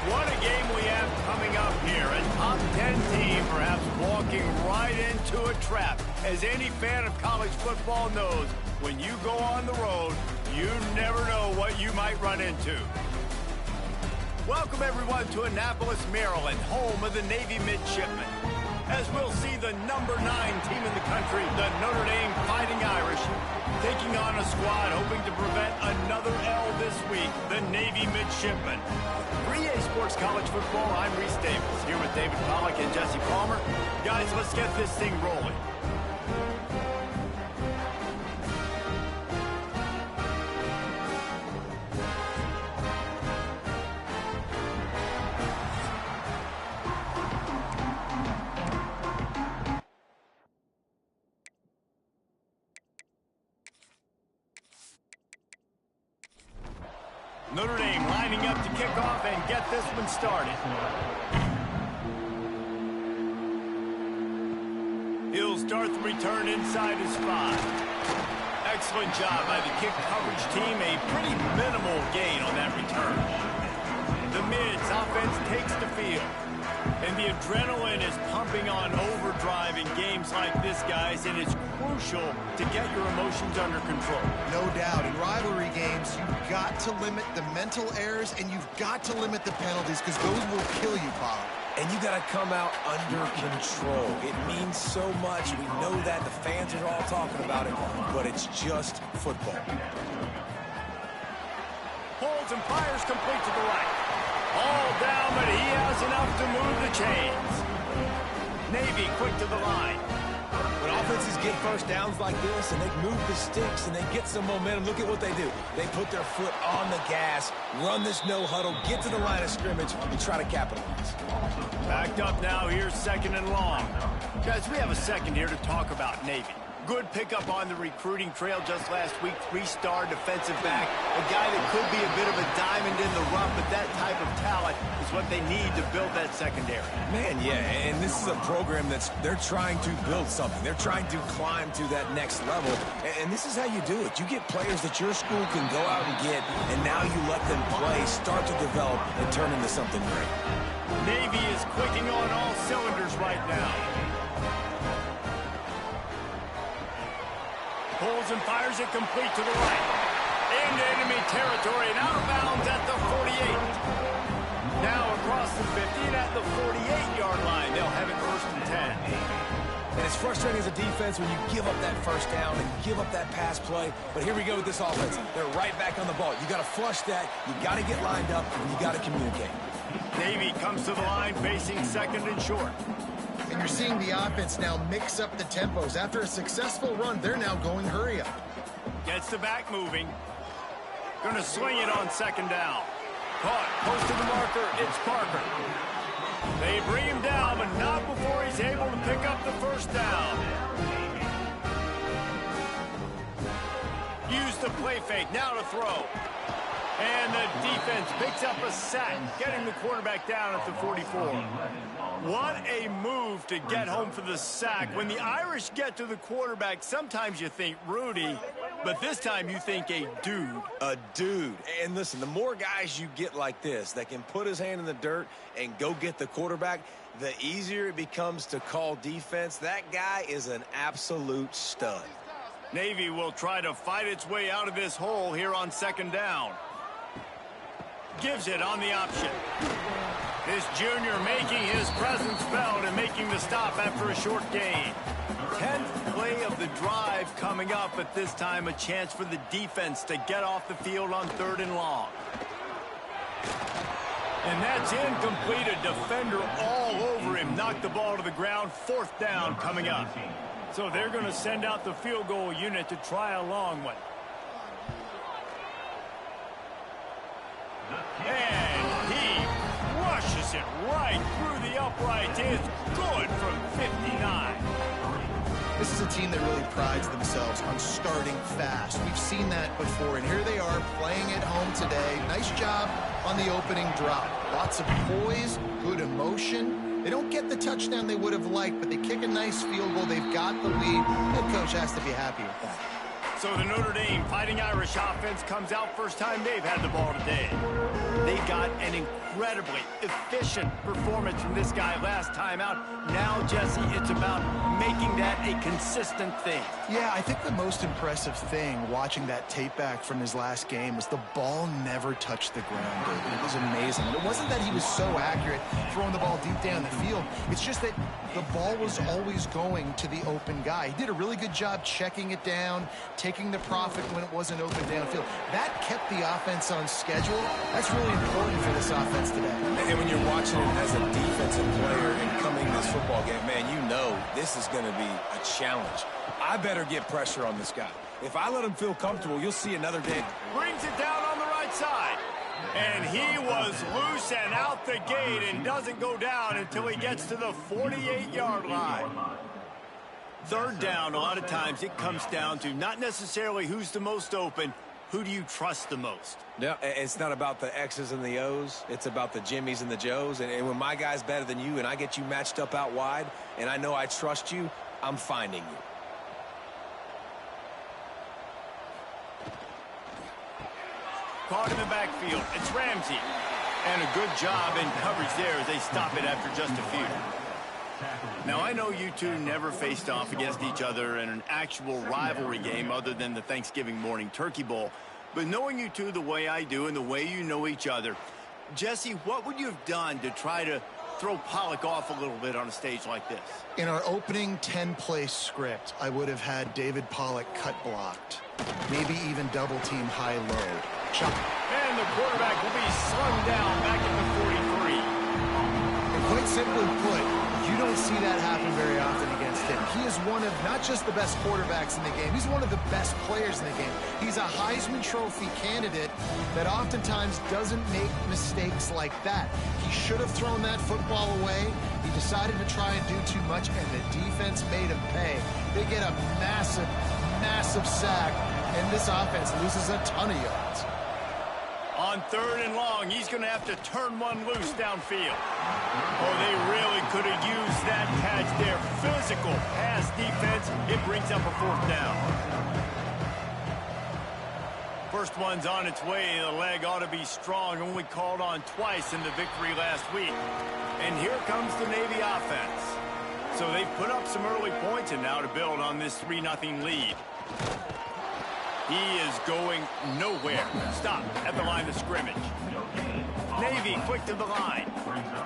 What a game we have coming up here. A top 10 team perhaps walking right into a trap. As any fan of college football knows, when you go on the road, you never know what you might run into. Welcome everyone to Annapolis, Maryland, home of the Navy Midshipmen. As we'll see the number 9 team in the country, the Notre Dame Fighting Irish, taking on a squad hoping to prevent another L this week, the Navy Midshipmen. For EA Sports College Football, I'm Reese Davis, here with David Pollack and Jesse Palmer. Guys, let's get this thing rolling. Notre Dame lining up to kick off and get this one started. He'll start the return inside his 5. Excellent job by the kick coverage team. A pretty minimal gain on that return. The Mids offense takes the field. And the adrenaline is pumping on overdrive in games like this, guys, and it's crucial to get your emotions under control. No doubt. In rivalry games, you've got to limit the mental errors, and you've got to limit the penalties, because those will kill you, Paul. And you got to come out under control. It means so much. We know that. The fans are all talking about it, but it's just football. Holds and fires complete to the right. All down, but he has enough to move the chains. Navy quick to the line. When offenses get first downs like this and they move the sticks and they get some momentum, look at what they do. They put their foot on the gas, run this no huddle, get to the line of scrimmage, and try to capitalize. Backed up now, here's 2nd and long. Guys, we have a second here to talk about Navy. Good pickup on the recruiting trail just last week. 3-star defensive back. A guy that could be a bit of a diamond in the rough, but that type of talent is what they need to build that secondary. Man, yeah, and this is a program they're trying to build something. They're trying to climb to that next level, and this is how you do it. You get players that your school can go out and get, and now you let them play, start to develop, and turn into something great. Navy is clicking on all cylinders right now. Pulls and fires it complete to the right. Into enemy territory and out of bounds at the 48. Now across the 50 and at the 48-yard line. They'll have it 1st and 10. And it's frustrating as a defense when you give up that first down and give up that pass play. But here we go with this offense. They're right back on the ball. You got to flush that. You got to get lined up, and you got to communicate. Navy comes to the line facing 2nd and short. And you're seeing the offense now mix up the tempos. After a successful run, they're now going hurry up. Gets the back moving. Gonna swing it on 2nd down. Caught, close to the marker, it's Parker. They bring him down, but not before he's able to pick up the 1st down. Use the play fake, now to throw. And the defense picks up a sack, getting the quarterback down at the 44. What a move to get home for the sack. When the Irish get to the quarterback, sometimes you think Rudy, but this time you think a dude. A dude. And listen, the more guys you get like this that can put his hand in the dirt and go get the quarterback, the easier it becomes to call defense. That guy is an absolute stud. Navy will try to fight its way out of this hole here on 2nd down. Gives it on the option. This junior making his presence felt and making the stop after a short gain. 10th play of the drive coming up, but this time a chance for the defense to get off the field on 3rd and long. And that's incomplete. A defender all over him. Knocked the ball to the ground. 4th down coming up. So they're going to send out the field goal unit to try a long one. And he rushes it right through the uprights. It's good from 59. This is a team that really prides themselves on starting fast. We've seen that before, and here they are playing at home today. Nice job on the opening drop. Lots of poise, good emotion. They don't get the touchdown they would have liked, but they kick a nice field goal. They've got the lead. Head coach has to be happy with that. So the Notre Dame Fighting Irish offense comes out first time they've had the ball today. They got an incredibly efficient performance from this guy last time out. Now, Jesse, it's about making that a consistent thing. Yeah, I think the most impressive thing watching that tape back from his last game was the ball never touched the ground, David. It was amazing. And it wasn't that he was so accurate throwing the ball deep down the field. It's just that the ball was always going to the open guy. He did a really good job checking it down, taking the profit when it wasn't open downfield. That kept the offense on schedule. That's really important for this offense today. And when you're watching it as a defensive player and coming to this football game, man, you know this is going to be a challenge. I better get pressure on this guy. If I let him feel comfortable, you'll see another day. Brings it down on the right side. And he was loose and out the gate and doesn't go down until he gets to the 48-yard line. Third down, a lot of times it comes down to not necessarily who's the most open, who do you trust the most? Yeah, it's not about the X's and the O's. It's about the Jimmys and the Joes. And when my guy's better than you and I get you matched up out wide and I know I trust you, I'm finding you. Caught in the backfield. It's Ramsey. And a good job in coverage there as they stop it after just a few. Now, I know you two never faced off against each other in an actual rivalry game other than the Thanksgiving morning Turkey Bowl. But knowing you two the way I do and the way you know each other, Jesse, what would you have done to try to throw Pollock off a little bit on a stage like this? In our opening 10-play script, I would have had David Pollock cut blocked, maybe even double-team high-low. Chuck. And the quarterback will be slung down back at the 43. And quite simply put, you don't see that happen very often against him. He is one of not just the best quarterbacks in the game, he's one of the best players in the game. He's a Heisman Trophy candidate that oftentimes doesn't make mistakes like that. He should have thrown that football away. He decided to try and do too much, and the defense made him pay. They get a massive, massive sack, and this offense loses a ton of yards. On third and long, he's going to have to turn one loose downfield. Oh, they really could have used that catch there. Physical pass defense. It brings up a fourth down. First one's on its way. The leg ought to be strong. Only called on twice in the victory last week. And here comes the Navy offense. So they put up some early points and now to build on this 3-0 lead. He is going nowhere. Stop at the line of scrimmage. Navy quick to the line.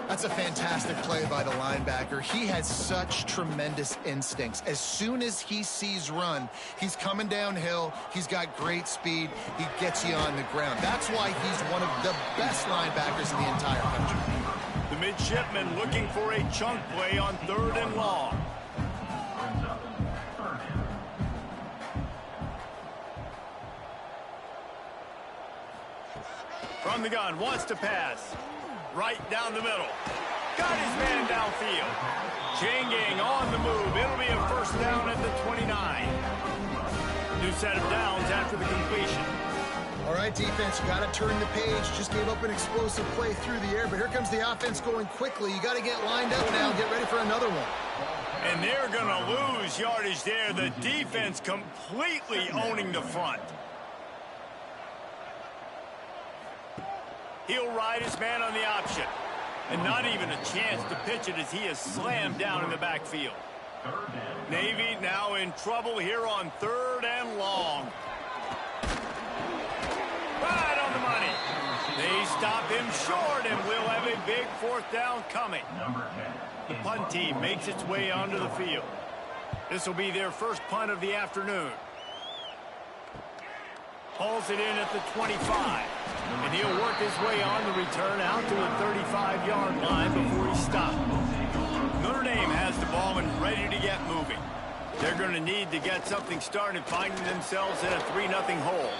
That's a fantastic play by the linebacker. He has such tremendous instincts. As soon as he sees run, he's coming downhill. He's got great speed. He gets you on the ground. That's why he's one of the best linebackers in the entire country. The Midshipmen looking for a chunk play on third and long. From the gun, wants to pass. Right down the middle. Got his man downfield. Changing on the move. It'll be a first down at the 29. New set of downs after the completion. All right, defense, you got to turn the page. Just gave up an explosive play through the air, but here comes the offense going quickly. You got to get lined up now and get ready for another one. And they're going to lose yardage there. The defense completely owning the front. He'll ride his man on the option. And not even a chance to pitch it as he is slammed down in the backfield. Navy now in trouble here on third and long. Right on the money. They stop him short and we'll have a big fourth down coming. The punt team makes its way onto the field. This will be their first punt of the afternoon. Hauls it in at the 25. And he'll work his way on the return out to the 35-yard line before he stops. Notre Dame has the ball and ready to get moving. They're going to need to get something started, finding themselves in a 3-0 hole.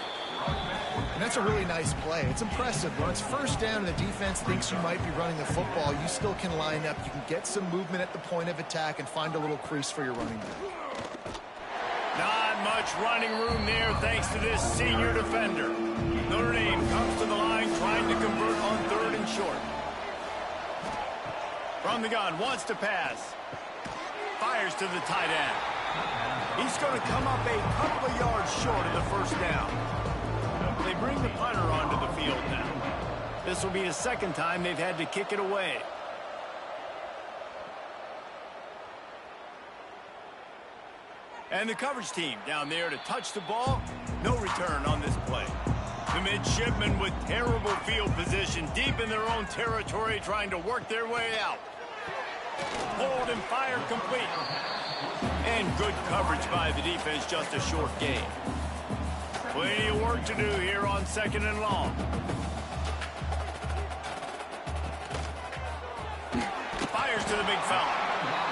And that's a really nice play. It's impressive. When it's first down and the defense thinks you might be running the football, you still can line up. You can get some movement at the point of attack and find a little crease for your running back. Not much running room there thanks to this senior defender. Notre Dame comes to the line trying to convert on third and short. From the gun, wants to pass. Fires to the tight end. He's going to come up a couple of yards short of the first down. They bring the punter onto the field now. This will be the second time they've had to kick it away. And the coverage team down there to touch the ball. No return on this play. The Midshipmen with terrible field position deep in their own territory trying to work their way out. Hold and fire complete. And good coverage by the defense, just a short gain. Plenty of work to do here on 2nd and long. Fires to the big fella.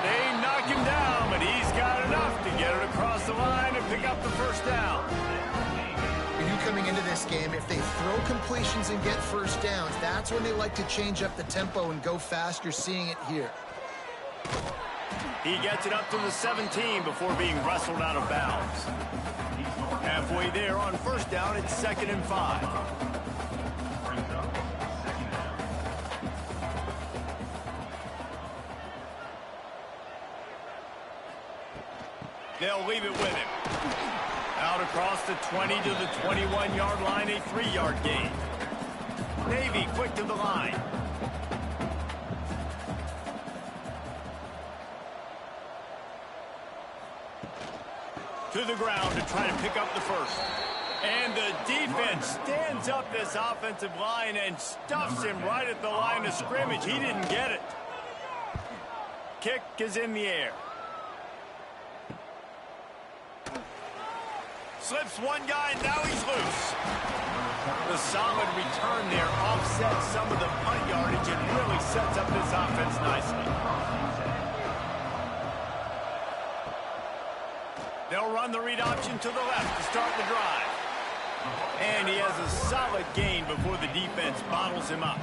They knock him down, but he's got enough to get it across the line and pick up the first down. For you coming into this game, if they throw completions and get first downs, that's when they like to change up the tempo and go fast. You're seeing it here. He gets it up to the 17 before being wrestled out of bounds. Halfway there on first down, it's 2nd and 5. They'll leave it with him. Out across the 20 to the 21-yard line, a 3-yard gain. Navy quick to the line. To the ground to try to pick up the first. And the defense stands up this offensive line and stuffs him right at the line of scrimmage. He didn't get it. Kick is in the air. Slips one guy, now he's loose. The solid return there offsets some of the punt yardage and really sets up this offense nicely. They'll run the read option to the left to start the drive. And he has a solid gain before the defense bottles him up.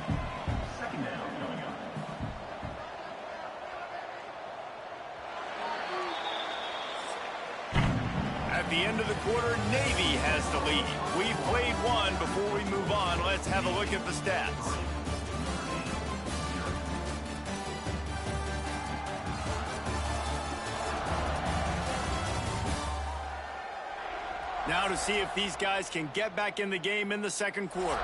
At the end of the quarter, Navy has the lead. We've played one. Before we move on, let's have a look at the stats. Now to see if these guys can get back in the game in the second quarter.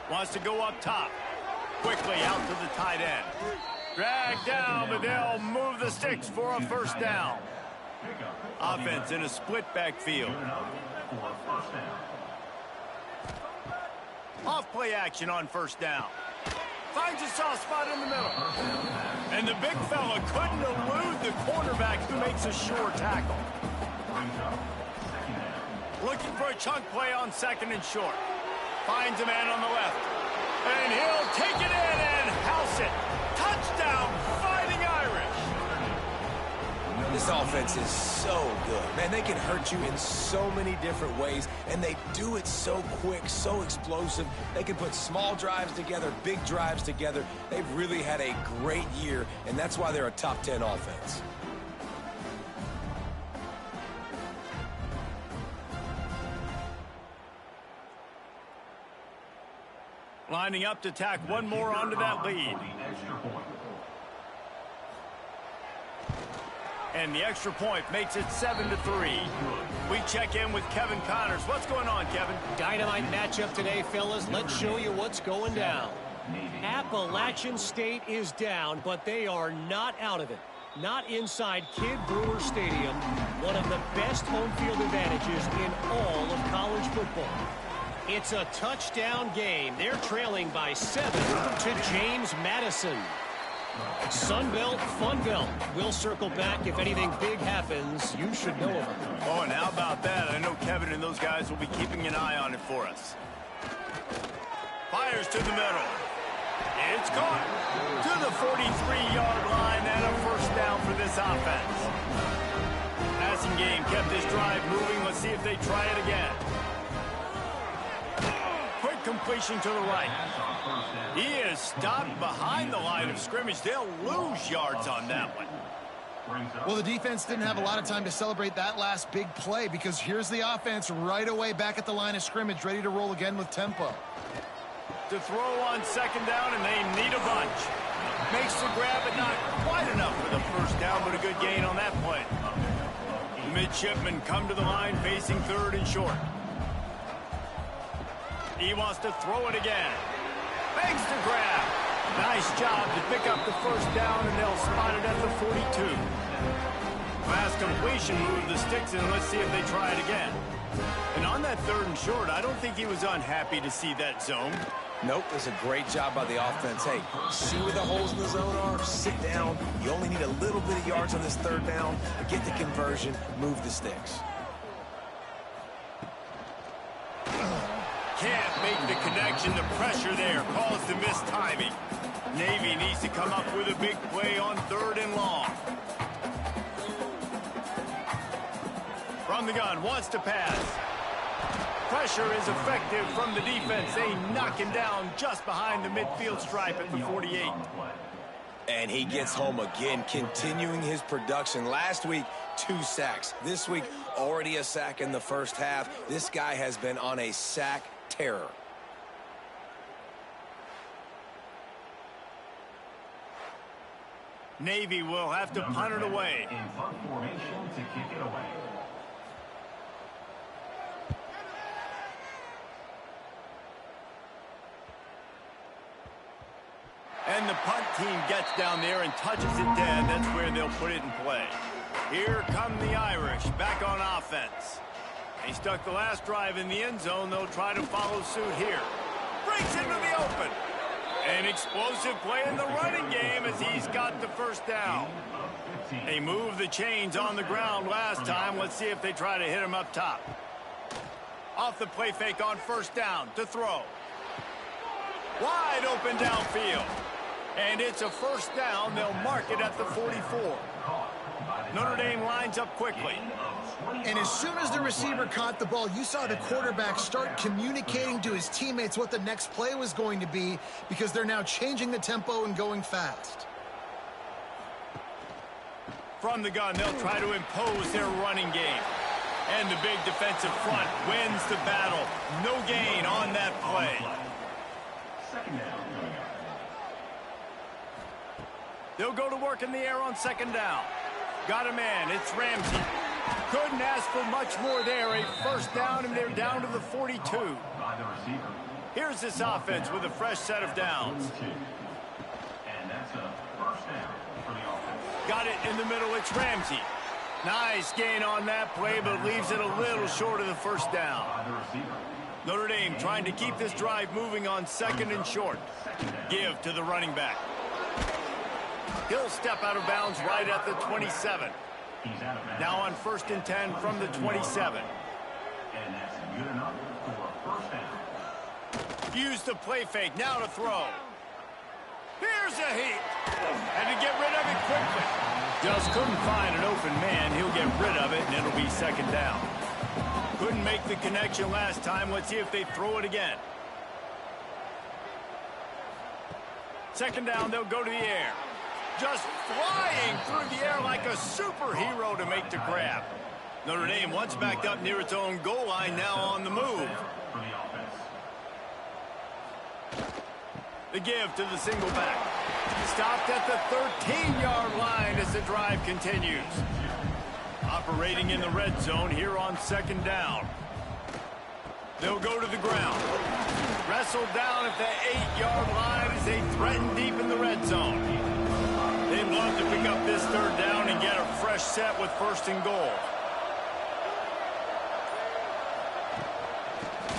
Wants to go up top. Quickly out to the tight end. Dragged down, but they'll move the sticks for a first down. Offense in a split backfield. Off play action on first down. Finds a soft spot in the middle. And the big fella couldn't elude the cornerback who makes a sure tackle. Looking for a chunk play on 2nd and short. Finds a man on the left. And he'll take it in and house it. Touchdown, Fighting Irish. This offense is so good. Man, they can hurt you in so many different ways, and they do it so quick, so explosive. They can put small drives together, big drives together. They've really had a great year, and that's why they're a top 10 offense. Lining up to tack one more onto that lead. And the extra point makes it 7-3. We check in with Kevin Connors. What's going on, Kevin? Dynamite matchup today, fellas. Let's show you what's going down. Appalachian State is down, but they are not out of it. Not inside Kidd Brewer Stadium, one of the best home field advantages in all of college football. It's a touchdown game. They're trailing by 7 to James Madison. Sunbelt, Funbelt. We'll circle back. If anything big happens, you should know of it. Oh, and how about that? I know Kevin and those guys will be keeping an eye on it for us. Fires to the middle. It's caught to the 43-yard line and a first down for this offense. Passing game kept this drive moving. Let's see if they try it again. Quick completion to the right. He is stopped behind the line of scrimmage. They'll lose yards on that one. Well, the defense didn't have a lot of time to celebrate that last big play because here's the offense right away back at the line of scrimmage, ready to roll again with tempo. to throw on second down, and they need a bunch. Makes the grab, but not quite enough for the first down, but a good gain on that play. The Midshipmen come to the line facing third and short. He wants to throw it again. Makes the grab. Nice job to pick up the first down, and they'll spot it at the 42. Fast completion, move the sticks, and let's see if they try it again. And on that third and short, I don't think he was unhappy to see that zone. Nope, it's a great job by the offense. Hey, see where the holes in the zone are? Sit down. You only need a little bit of yards on this third down. Get the conversion, move the sticks. Can't make the connection. The pressure there caused the missed timing. Navy needs to come up with a big play on third and long. From the gun, wants to pass. Pressure is effective from the defense. They knock him down just behind the midfield stripe at the 48. And he gets home again, continuing his production. Last week, 2 sacks. This week, already a sack in the first half. This guy has been on a sack terror. Navy will have to punt it away. In punt formation to kick it away. And the punt team gets down there and touches it dead. That's where they'll put it in play. Here come the Irish back on offense. They stuck the last drive in the end zone. They'll try to follow suit here. Breaks into the open. An explosive play in the running game as he's got the first down. They moved the chains on the ground last time. Let's see if they try to hit him up top. Off the play fake on first down to throw. Wide open downfield. And it's a first down. They'll mark it at the 44. Notre Dame lines up quickly. And as soon as the receiver caught the ball, you saw the quarterback start communicating to his teammates what the next play was going to be, because they're now changing the tempo and going fast. From the gun, they'll try to impose their running game. And the big defensive front wins the battle. No gain on that play. Second down. They'll go to work in the air on second down. Got a man. It's Ramsey. Couldn't ask for much more there. A first down, and they're down to the 42. By the receiver. Here's this offense with a fresh set of downs. And that's a first down for the offense. Got it in the middle. It's Ramsey. Nice gain on that play, but leaves it a little short of the first down. By the receiver. Notre Dame trying to keep this drive moving on second and short. Give to the running back. He'll step out of bounds right at the 27. Now on first and 10 from the 27. And that's good enough for a first down. Use the play fake. Now to throw. Here's a heat. And to get rid of it quickly. Just couldn't find an open man. He'll get rid of it, and it'll be second down. Couldn't make the connection last time. Let's see if they throw it again. Second down, they'll go to the air. Just flying through the air like a superhero to make the grab. Notre Dame once backed up near its own goal line, now on the move. For the offense. The give to the single back. Stopped at the 13-yard line as the drive continues. Operating in the red zone here on second down. They'll go to the ground. Wrestled down at the 8-yard line as they threaten deep in the red zone. They'd love to pick up this third down and get a fresh set with first and goal.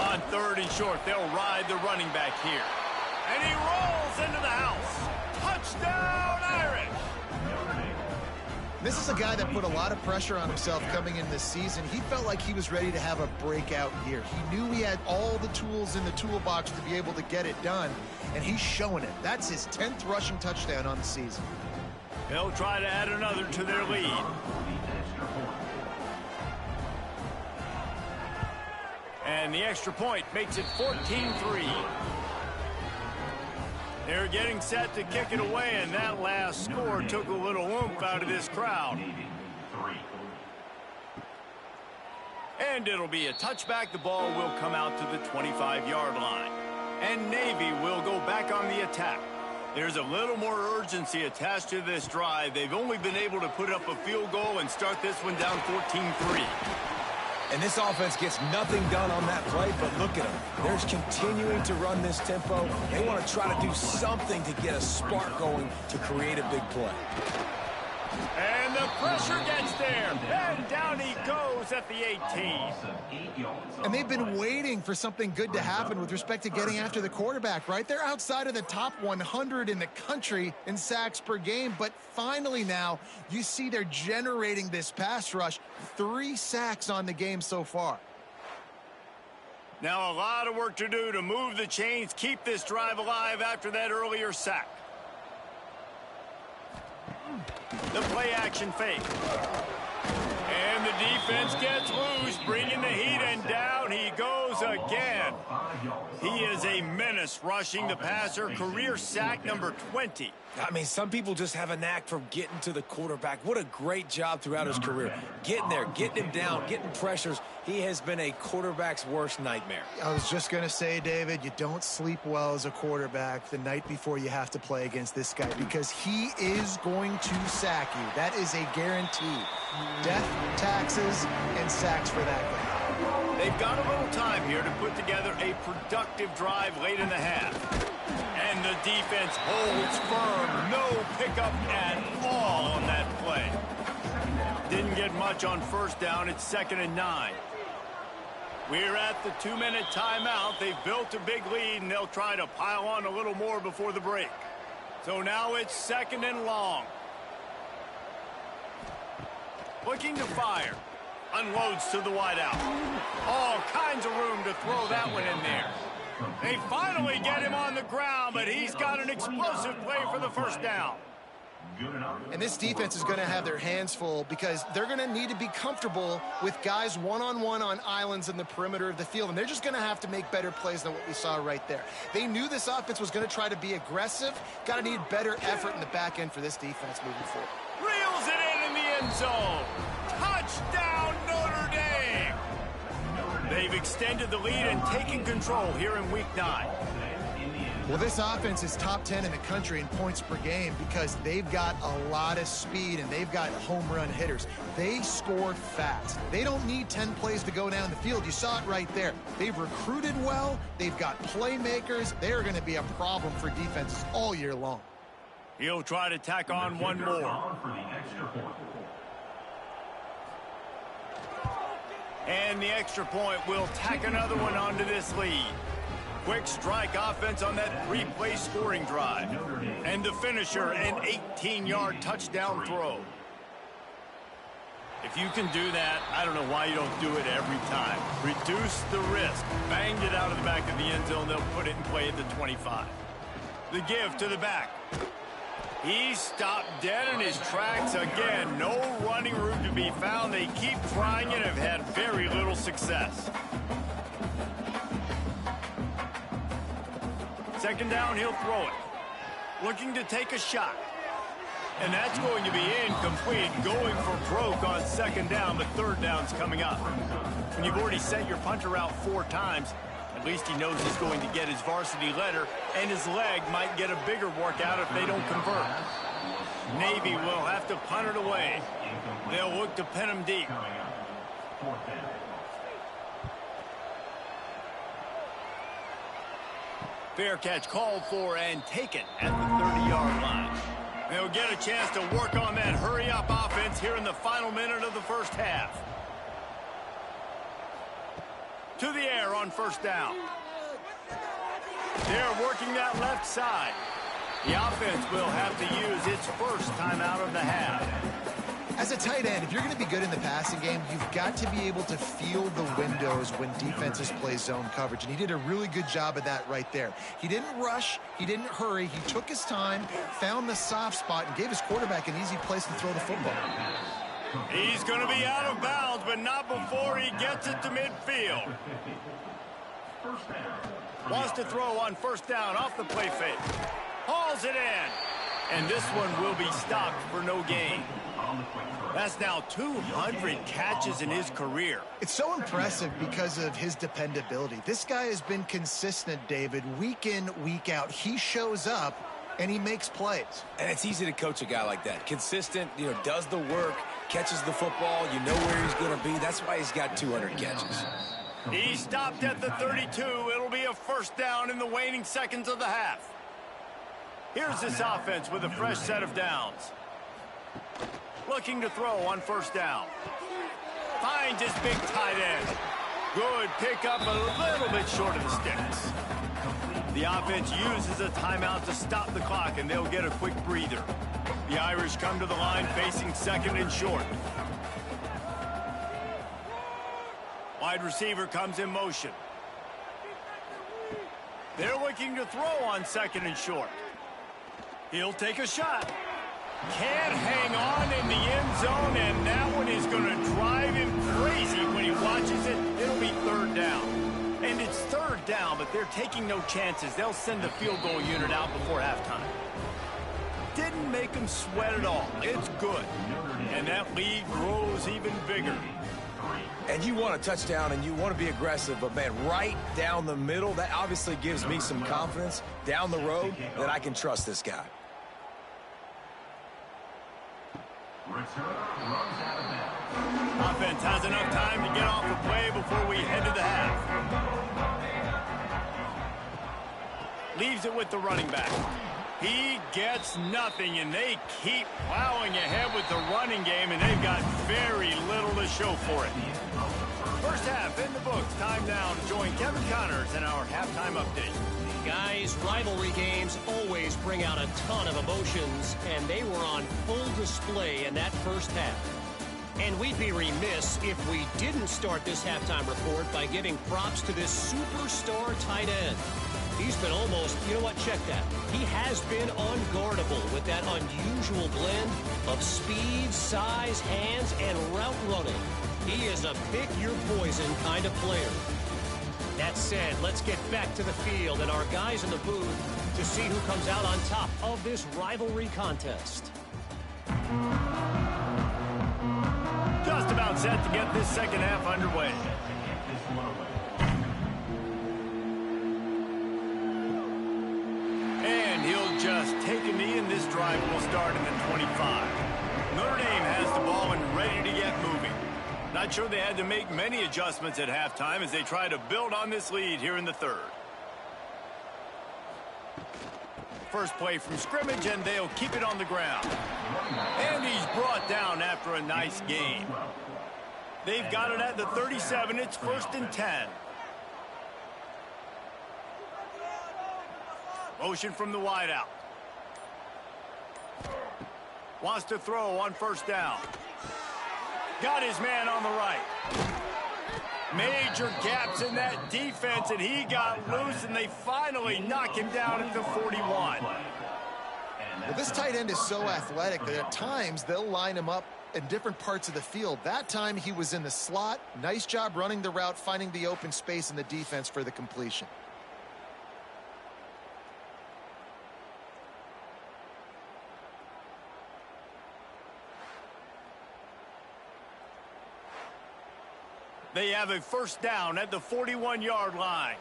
On third and short, they'll ride the running back here. And he rolls into the house. Touchdown, Irish! This is a guy that put a lot of pressure on himself coming in this season. He felt like he was ready to have a breakout year. He knew he had all the tools in the toolbox to be able to get it done, and he's showing it. That's his 10th rushing touchdown on the season. They'll try to add another to their lead. And the extra point makes it 14-3. They're getting set to kick it away, and that last score took a little oomph out of this crowd. And it'll be a touchback. The ball will come out to the 25-yard line. And Navy will go back on the attack. There's a little more urgency attached to this drive. They've only been able to put up a field goal and start this one down 14-3. And this offense gets nothing done on that play, but look at them. They're continuing to run this tempo. They want to try to do something to get a spark going to create a big play. And the pressure gets there. And down he goes at the 18. And they've been waiting for something good to happen with respect to getting after the quarterback, right? They're outside of the top 100 in the country in sacks per game, but finally now you see they're generating this pass rush. 3 sacks on the game so far. Now a lot of work to do to move the chains, keep this drive alive after that earlier sack. The play action fake. And the defense gets loose, bringing the heat, and down he goes again. He is a menace rushing the passer, career sack number 20. I mean, some people just have a knack for getting to the quarterback. What a great job throughout his career. Getting there, getting him down, getting pressures. He has been a quarterback's worst nightmare. I was just going to say, David, you don't sleep well as a quarterback the night before you have to play against this guy because he is going to sack you. That is a guarantee. Death, taxes, and sacks for that guy. They've got a little time here to put together a productive drive late in the half. And the defense holds firm. No pickup at all on that play. Didn't get much on first down. It's 2nd and 9. We're at the 2-minute timeout. They've built a big lead, and they'll try to pile on a little more before the break. So now it's 2nd and long. Looking to fire. Unloads to the wideout. All kinds of room to throw that one in there. They finally get him on the ground, but he's got an explosive play for the first down. And this defense is going to have their hands full because they're going to need to be comfortable with guys one-on-one on islands in the perimeter of the field, and they're just going to have to make better plays than what we saw right there. They knew this offense was going to try to be aggressive. Got to need better effort in the back end for this defense moving forward. Reels it in the end zone. Touchdown, Notre Dame! They've extended the lead and taken control here in Week 9. Well, this offense is top 10 in the country in points per game because they've got a lot of speed and they've got home run hitters. They score fast. They don't need 10 plays to go down the field. You saw it right there. They've recruited well. They've got playmakers. They're going to be a problem for defenses all year long. He'll try to tack on one more. And the extra point will tack another one onto this lead. Quick strike offense on that 3-play scoring drive. And the finisher, an 18-yard touchdown throw. If you can do that, I don't know why you don't do it every time. Reduce the risk. Banged it out of the back of the end zone. They'll put it in play at the 25. The give to the back. He stopped dead in his tracks again. No running room to be found. They keep trying and have had very little success. 2nd down, he'll throw it. Looking to take a shot. And that's going to be incomplete. Going for broke on 2nd down, but 3rd down's coming up. When you've already sent your punter out 4 times, at least he knows he's going to get his varsity letter, and his leg might get a bigger workout if they don't convert. Navy will have to punt it away. They'll look to pin him deep. Fair catch called for and taken at the 30-yard line. They'll get a chance to work on that hurry-up offense here in the final minute of the first half. To the air on 1st down. They're working that left side. The offense will have to use its first timeout of the half. As a tight end, if you're going to be good in the passing game, you've got to be able to feel the windows when defenses play zone coverage. And he did a really good job of that right there. He didn't rush. He didn't hurry. He took his time, found the soft spot, and gave his quarterback an easy place to throw the football. He's going to be out of bounds, but not before he gets it to midfield. Wants to throw on 1st down off the play fake. Hauls it in. And this one will be stopped for no gain. That's now 200 catches in his career. It's so impressive because of his dependability. This guy has been consistent, David, week in, week out. He shows up, and he makes plays. And it's easy to coach a guy like that. Consistent, does the work, catches the football. You know where he's going to be. That's why he's got 200 catches. He stopped at the 32. It'll be a first down in the waning seconds of the half. Here's this offense with a fresh set of downs. Looking to throw on first down. Finds his big tight end. Good pickup, a little bit short of the sticks. The offense uses a timeout to stop the clock, and they'll get a quick breather. The Irish come to the line facing second and short. Wide receiver comes in motion. They're looking to throw on second and short. He'll take a shot. Can't hang on in the end zone, and that one is going to drive him crazy when he watches it. It'll be third down. And it's third down, but they're taking no chances. They'll send the field goal unit out before halftime. Didn't make him sweat at all. It's good. And that lead grows even bigger. And you want a touchdown, and you want to be aggressive, but, man, right down the middle, that obviously gives me some confidence down the road that I can trust this guy. Offense has enough time to get off the play before we head to the half. Leaves it with the running back. He gets nothing, and they keep plowing ahead with the running game, and they've got very little to show for it. First half in the books. Time now to join Kevin Connors in our halftime update. Guys, rivalry games always bring out a ton of emotions, and they were on full display in that first half. And we'd be remiss if we didn't start this halftime report by giving props to this superstar tight end. He's been almost, check that. He has been unguardable with that unusual blend of speed, size, hands, and route running. He is a pick-your-poison kind of player. That said, let's get back to the field and our guys in the booth to see who comes out on top of this rivalry contest. Just about set to get this second half underway. And he'll just take a knee, and this drive will start in the 25. Notre Dame has the ball and ready to get moving. Not sure they had to make many adjustments at halftime as they try to build on this lead here in the third. First play from scrimmage, and they'll keep it on the ground. And he's brought down after a nice gain. They've got it at the 37. It's 1st and 10. Motion from the wideout. Wants to throw on first down. Got his man on the right. Major gaps in that defense, and he got loose, and they finally knock him down at the 41. Well, this tight end is so athletic that at times they'll line him up in different parts of the field. That time he was in the slot. Nice job running the route, finding the open space in the defense for the completion. They have a first down at the 41-yard line.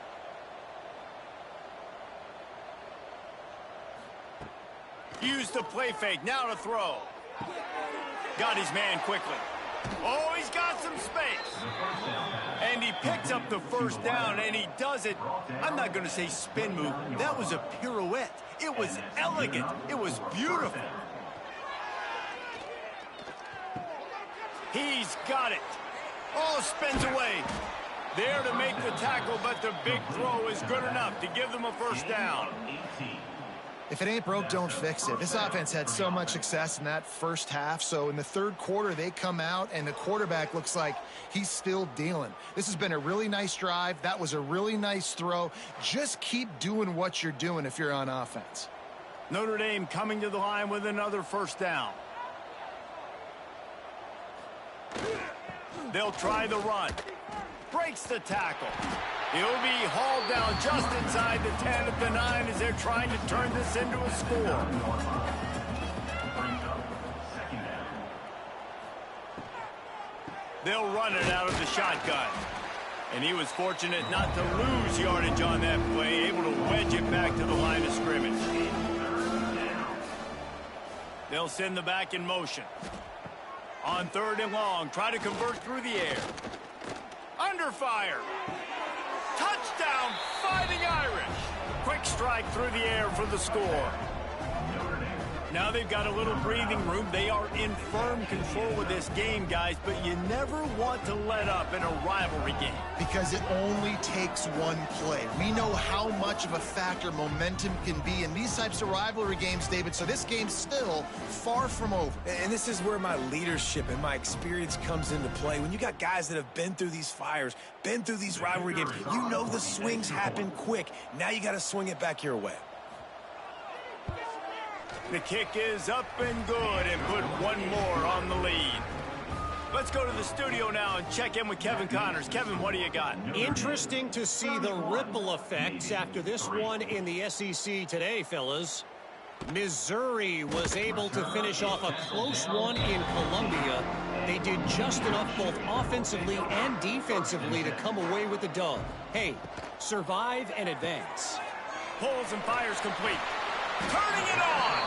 Use the play fake. Now to throw. Got his man quickly. Oh, he's got some space. And he picks up the first down, and he does it. I'm not going to say spin move. That was a pirouette. It was elegant. It was beautiful. He's got it. Oh, spins away. There to make the tackle, but the big throw is good enough to give them a first down. If it ain't broke, don't fix it. This offense had so much success in that first half, so in the third quarter, they come out, and the quarterback looks like he's still dealing. This has been a really nice drive. That was a really nice throw. Just keep doing what you're doing if you're on offense. Notre Dame coming to the line with another first down. They'll try the run. Breaks the tackle. He'll be hauled down just inside the 10 at the 9 as they're trying to turn this into a score. They'll run it out of the shotgun. And he was fortunate not to lose yardage on that play, able to wedge it back to the line of scrimmage. They'll send the back in motion. On 3rd and long, try to convert through the air. Under fire. Touchdown, Fighting Irish. Quick strike through the air for the score. Now they've got a little breathing room. They are in firm control of this game, guys, but you never want to let up in a rivalry game. Because it only takes one play. We know how much of a factor momentum can be in these types of rivalry games, David, so this game's still far from over. And this is where my leadership and my experience comes into play. When you got guys that have been through these fires, been through these rivalry games, you know the swings happen quick. Now you got to swing it back your way. The kick is up and good, and put one more on the lead. Let's go to the studio now and check in with Kevin Connors. Kevin, what do you got? Interesting to see the ripple effects after this one in the SEC today, fellas. Missouri was able to finish off a close one in Columbia. They did just enough both offensively and defensively to come away with the dub. Hey, survive and advance. Pulls and fires complete. Turning it on!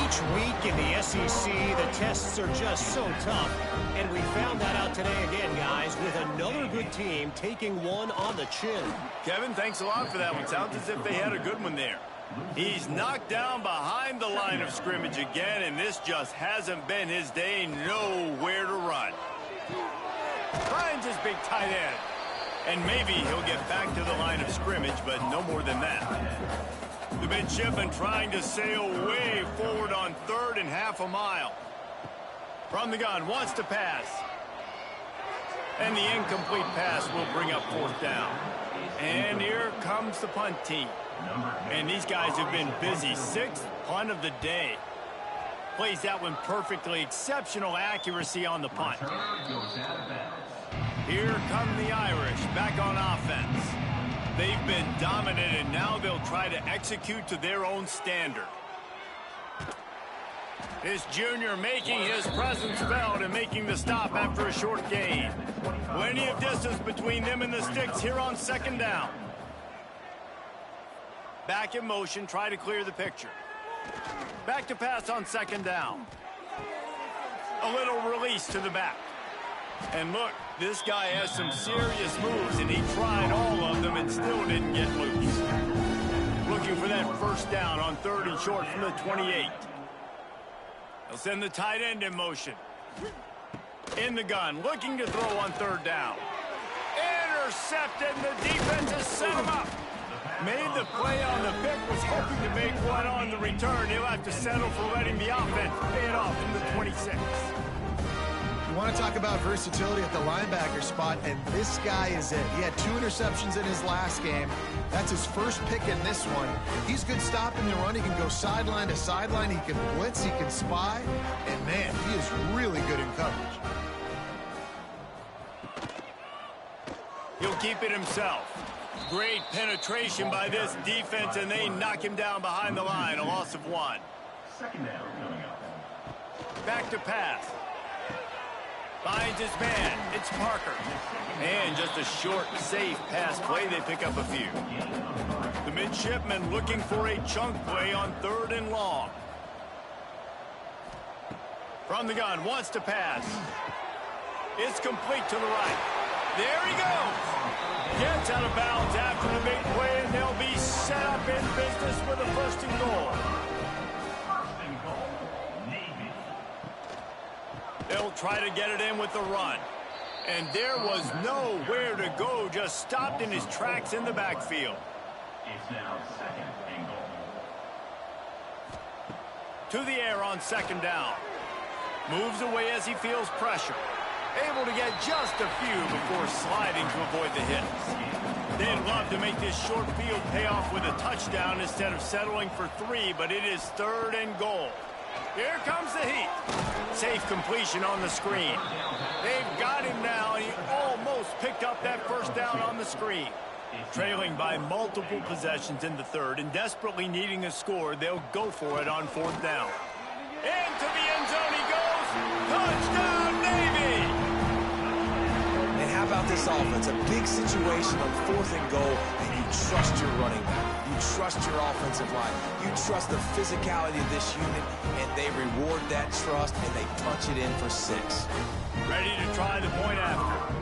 Each week in the SEC, the tests are just so tough. And we found that out today again, guys, with another good team taking one on the chin. Kevin, thanks a lot for that one. Sounds as if they had a good one there. He's knocked down behind the line of scrimmage again, and this just hasn't been his day. Nowhere to run. Finds his big tight end. And maybe he'll get back to the line of scrimmage, but no more than that. The Midshipmen trying to sail way forward on 3rd and half a mile. From the gun, wants to pass. And the incomplete pass will bring up 4th down. And here comes the punt team. And these guys have been busy. 6th punt of the day. Plays that one perfectly. Exceptional accuracy on the punt. Here come the Irish back on offense. They've been dominant, and now they'll try to execute to their own standard. This junior making his presence felt and making the stop after a short gain. Plenty of distance between them and the sticks here on 2nd down. Back in motion, try to clear the picture. Back to pass on 2nd down. A little release to the back. And look, this guy has some serious moves, and he tried all of them and still didn't get loose. Looking for that 1st down on 3rd and short from the 28. They'll send the tight end in motion. In the gun, looking to throw on 3rd down. Intercepted, and the defense has set him up. Made the play on the pick, was hoping to make one on the return. He'll have to settle for letting the offense pay it off from the 26. You want to talk about versatility at the linebacker spot, and this guy is it. He had 2 interceptions in his last game. That's his first pick in this one. He's good stopping the run. He can go sideline to sideline. He can blitz. He can spy. And, man, he is really good in coverage. He'll keep it himself. Great penetration by this defense, and they knock him down behind the line. A loss of 1. 2nd down coming up. Back to pass. Finds his man. It's Parker. And just a short, safe pass play. They pick up a few. The Midshipmen looking for a chunk play on 3rd and long. From the gun, wants to pass. It's complete to the right. There he goes. Gets out of bounds after the big play, and they'll be set up in business with a 1st and goal. They'll try to get it in with the run. And there was nowhere to go, just stopped in his tracks in the backfield. It's now 2nd and goal. To the air on 2nd down. Moves away as he feels pressure. Able to get just a few before sliding to avoid the hits. They'd love to make this short field pay off with a touchdown instead of settling for 3, but it is 3rd and goal. Here comes the heat. Safe completion on the screen. They've got him now, and he almost picked up that 1st down on the screen. Trailing by multiple possessions in the 3rd and desperately needing a score, they'll go for it on 4th down. Into the end zone he goes. Touchdown, Navy! about this offense? A big situation on 4th and goal, and you trust your running back. You trust your offensive line. You trust the physicality of this unit, and they reward that trust, and they punch it in for 6. Ready to try the point after.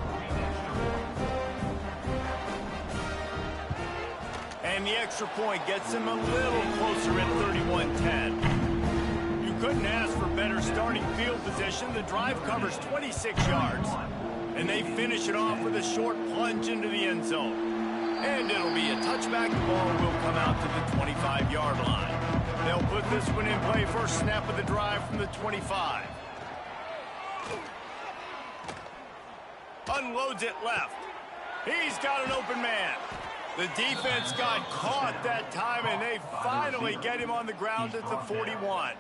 And the extra point gets them a little closer at 31-10. You couldn't ask for better starting field position. The drive covers 26 yards. And they finish it off with a short plunge into the end zone. And it'll be a touchback. The ball will come out to the 25-yard line. They'll put this one in play first snap of the drive from the 25. Unloads it left. He's got an open man. The defense got caught that time, and they finally get him on the ground at the 41.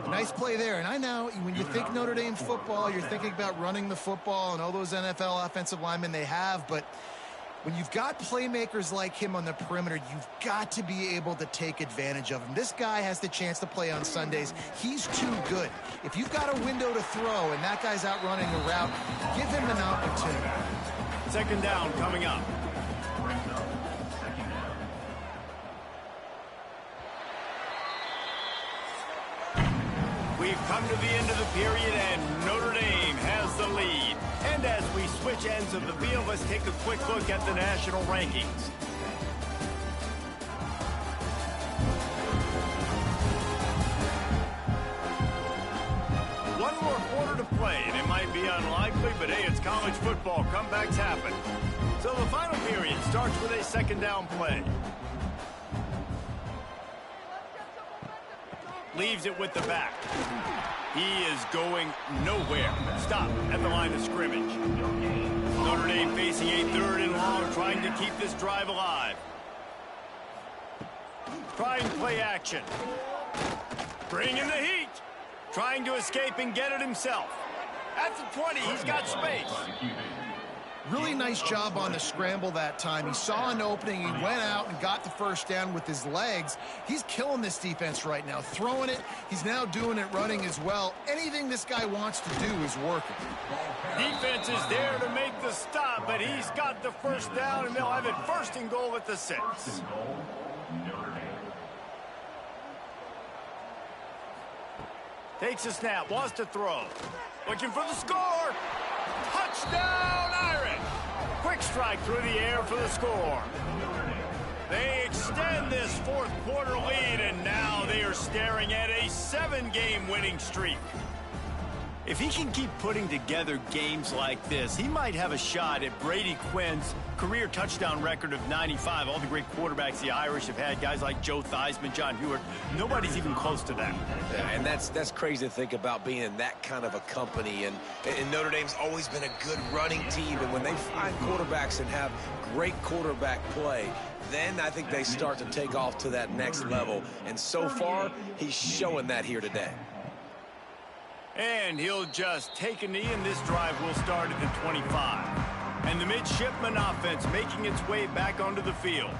Nice play there. And I know when you think Notre Dame football, you're thinking about running the football and all those NFL offensive linemen they have. But when you've got playmakers like him on the perimeter, you've got to be able to take advantage of him. This guy has the chance to play on Sundays. He's too good. If you've got a window to throw and that guy's out running a route, give him an opportunity. 2nd down coming up. We've come to the end of the period, and Notre Dame has the lead. And as we switch ends of the field, let's take a quick look at the national rankings. One more quarter to play, and it might be unlikely, but hey, it's college football. Comebacks happen. So the final period starts with a 2nd down play. Leaves it with the back. He is going nowhere. Stop at the line of scrimmage. Notre Dame facing a 3rd and long, trying to keep this drive alive. Trying play action. Bringing the heat. Trying to escape and get it himself. At the 20, he's got space. Really nice job on the scramble that time. He saw an opening. He went out and got the 1st down with his legs. He's killing this defense right now. Throwing it. He's now doing it running as well. Anything this guy wants to do is working. Defense is there to make the stop, but he's got the 1st down, and they'll have it 1st and goal at the 6. Takes a snap. Wants to throw. Looking for the score. Touchdown, Irish! Quick strike through the air for the score. They extend this 4th quarter lead, and now they are staring at a 7-game winning streak. If he can keep putting together games like this, he might have a shot at Brady Quinn's career touchdown record of 95. All the great quarterbacks the Irish have had, guys like Joe Theismann, John Hewart, nobody's even close to that. Yeah, and that's crazy to think about being in that kind of a company. And Notre Dame's always been a good running team, and when they find quarterbacks and have great quarterback play, then I think they start to take off to that next level. And so far, he's showing that here today. And he'll just take a knee, and this drive will start at the 25. And the Midshipmen offense making its way back onto the field.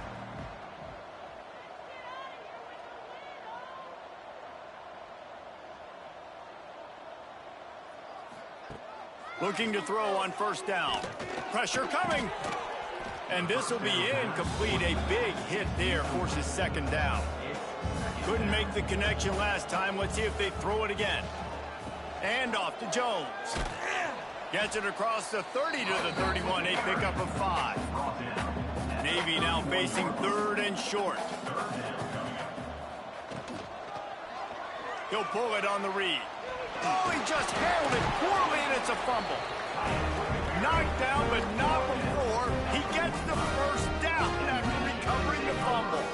Looking to throw on 1st down. Pressure coming. And this will be incomplete. A big hit there forces 2nd down. Couldn't make the connection last time. Let's see if they throw it again. And off to Jones. Gets it across the 30 to the 31. A pickup of 5. Navy now facing 3rd and short. He'll pull it on the read. Oh, he just handled it poorly, and it's a fumble. Knocked down, but not before. He gets the 1st down after recovering the fumble.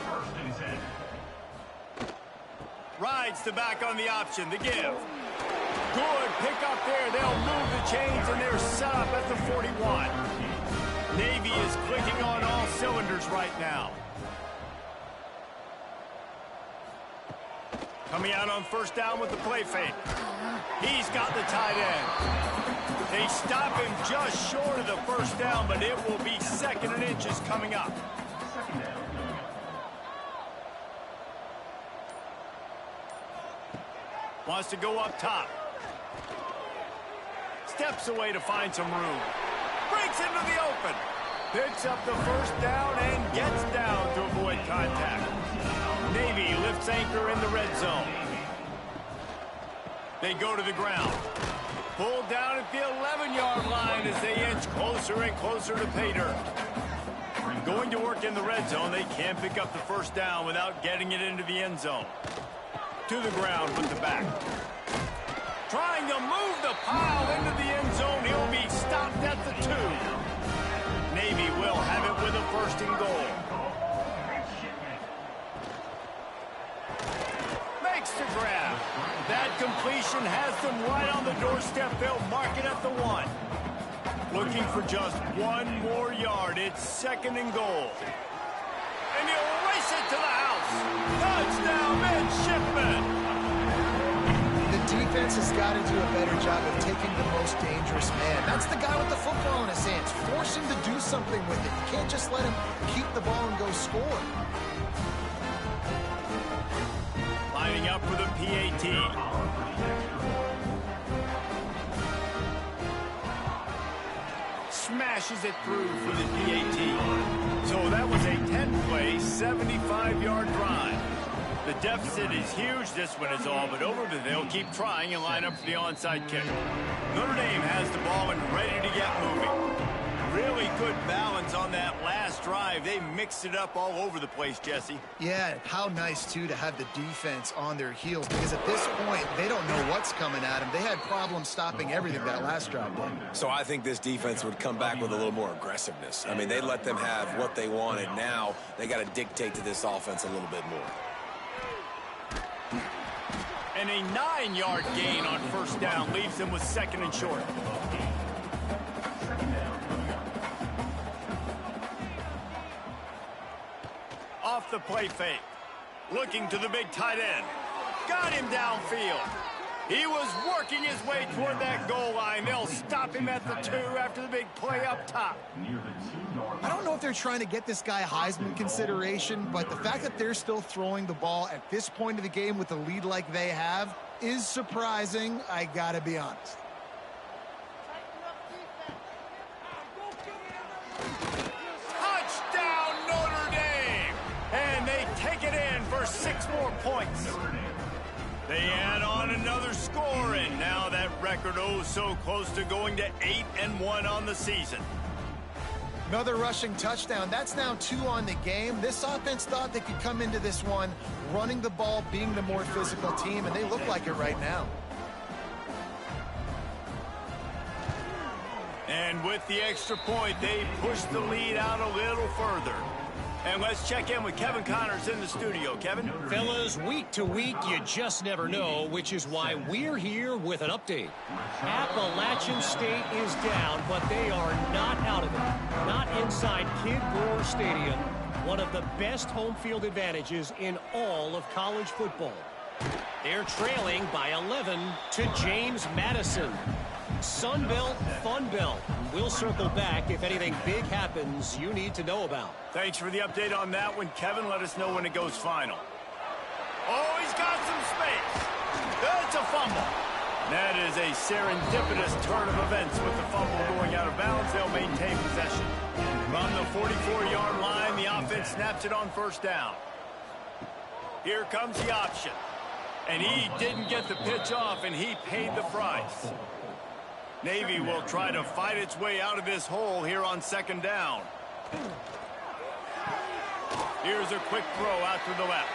Rides the back on the option. The give. Good pick up there. They'll move the chains, and they're set up at the 41. Navy is clicking on all cylinders right now. Coming out on 1st down with the play fake. He's got the tight end. They stop him just short of the 1st down, but it will be 2nd and inches coming up. Wants to go up top. Steps away to find some room. Breaks into the open. Picks up the first down and gets down to avoid contact. Navy lifts anchor in the red zone. They go to the ground. Pulled down at the 11-yard line as they inch closer and closer to pay dirt. Going to work in the red zone, they can't pick up the first down without getting it into the end zone. To the ground with the back. Trying to move the pile into the end zone. He'll be stopped at the 2. Navy will have it with a first and goal. Makes the grab. That completion has them right on the doorstep. They'll mark it at the 1. Looking for just 1 more yard. It's second and goal. And he'll race it to the house. Touchdown, Midshipmen. The defense has got to do a better job of taking the most dangerous man. That's the guy with the football in his hands. Force him to do something with it. You can't just let him keep the ball and go score. Lining up for the PAT. Smashes it through for the PAT. So that was a 10-play, 75-yard drive. The deficit is huge. This one is all but over, but they'll keep trying and line up for the onside kick. Notre Dame has the ball and ready to get moving. Really good balance on that last drive. They mixed it up all over the place, Jesse. Yeah, how nice, too, to have the defense on their heels, because at this point, they don't know what's coming at them. They had problems stopping everything that last drive did. So I think this defense would come back with a little more aggressiveness. I mean, they let them have what they wanted. Now they got to dictate to this offense a little bit more. And a 9-yard gain on first down leaves them with second and short. Off the play fake. Looking to the big tight end. Got him downfield. He was working his way toward that goal line. They'll stop him at the 2 after the big play up top. I don't know if they're trying to get this guy Heisman consideration, but the fact that they're still throwing the ball at this point of the game with a lead like they have is surprising, I gotta be honest. Touchdown, Notre Dame! And they take it in for 6 more points. They add on another score, and now that record oh so close to going to 8-1 on the season. Another rushing touchdown. That's now 2 on the game. This offense thought they could come into this one running the ball, being the more physical team, and they look like it right now. And with the extra point, they push the lead out a little further. And let's check in with Kevin Connors in the studio. Kevin? Fellas, week to week, you just never know, which is why we're here with an update. Appalachian State is down, but they are not out of it. Not inside Kid Brewer Stadium, one of the best home field advantages in all of college football. They're trailing by 11 to James Madison. Sunbelt, Funbelt. We'll circle back if anything big happens you need to know about. Thanks for the update on that one, Kevin. Let us know when it goes final. Oh, he's got some space. That's a fumble. That is a serendipitous turn of events with the fumble going out of bounds. They'll maintain possession. From the 44-yard line, the offense snaps it on first down. Here comes the option. And he didn't get the pitch off, and he paid the price. Navy will try to fight its way out of this hole here on second down. Here's a quick throw out to the left.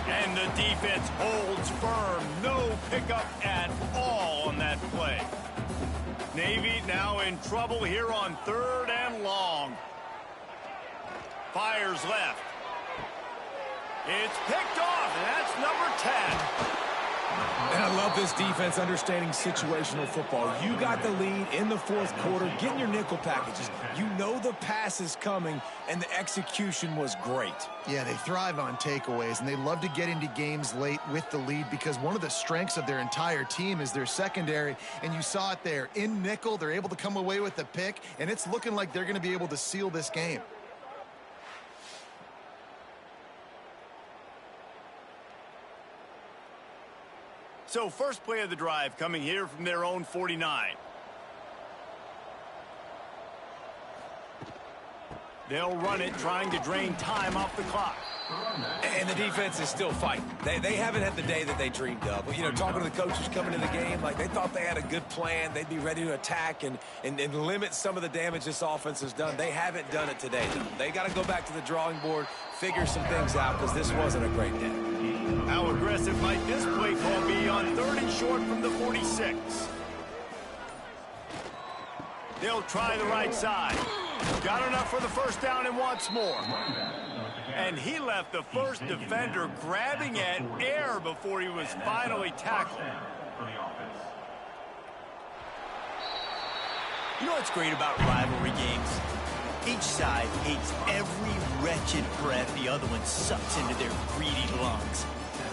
And the defense holds firm. No pickup at all on that play. Navy now in trouble here on 3rd and long. Fires left. It's picked off, and that's number 10. And I love this defense understanding situational football. You got the lead in the 4th quarter, getting your nickel packages. You know the pass is coming, and the execution was great. Yeah, they thrive on takeaways, and they love to get into games late with the lead because one of the strengths of their entire team is their secondary, and you saw it there. In nickel, they're able to come away with the pick, and it's looking like they're going to be able to seal this game. So first play of the drive coming here from their own 49. They'll run it, trying to drain time off the clock. And the defense is still fighting. They haven't had the day that they dreamed of. You know, talking to the coaches coming to the game, like they thought they had a good plan. They'd be ready to attack and limit some of the damage this offense has done. They haven't done it today, though. They got to go back to the drawing board, figure some things out, because this wasn't a great day. How aggressive might this play call be on 3rd and short from the 46? They'll try the right side. Got enough for the first down and wants more. And he left the first defender grabbing at air before he was finally tackled. You know what's great about rivalry games? Each side hates every wretched breath the other one sucks into their greedy lungs.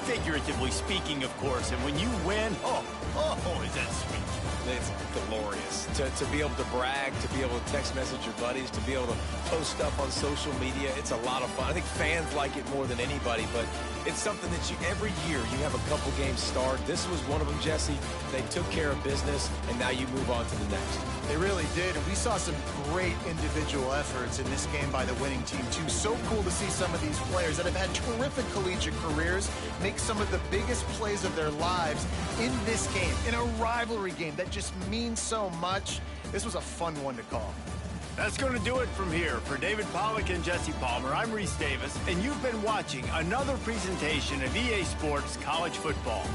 Figuratively speaking, of course, and when you win, oh, is that sweet. It's glorious to be able to brag, to be able to text message your buddies, to be able to post stuff on social media. It's a lot of fun. I think fans like it more than anybody, but it's something that every year you have a couple games start. This was one of them, Jesse. They took care of business, and now you move on to the next. They really did, and we saw some great individual efforts in this game by the winning team, too. So cool to see some of these players that have had terrific collegiate careers make some of the biggest plays of their lives in this game, in a rivalry game that just means so much. This was a fun one to call. That's going to do it from here. For David Pollack and Jesse Palmer, I'm Reese Davis, and you've been watching another presentation of EA Sports College Football.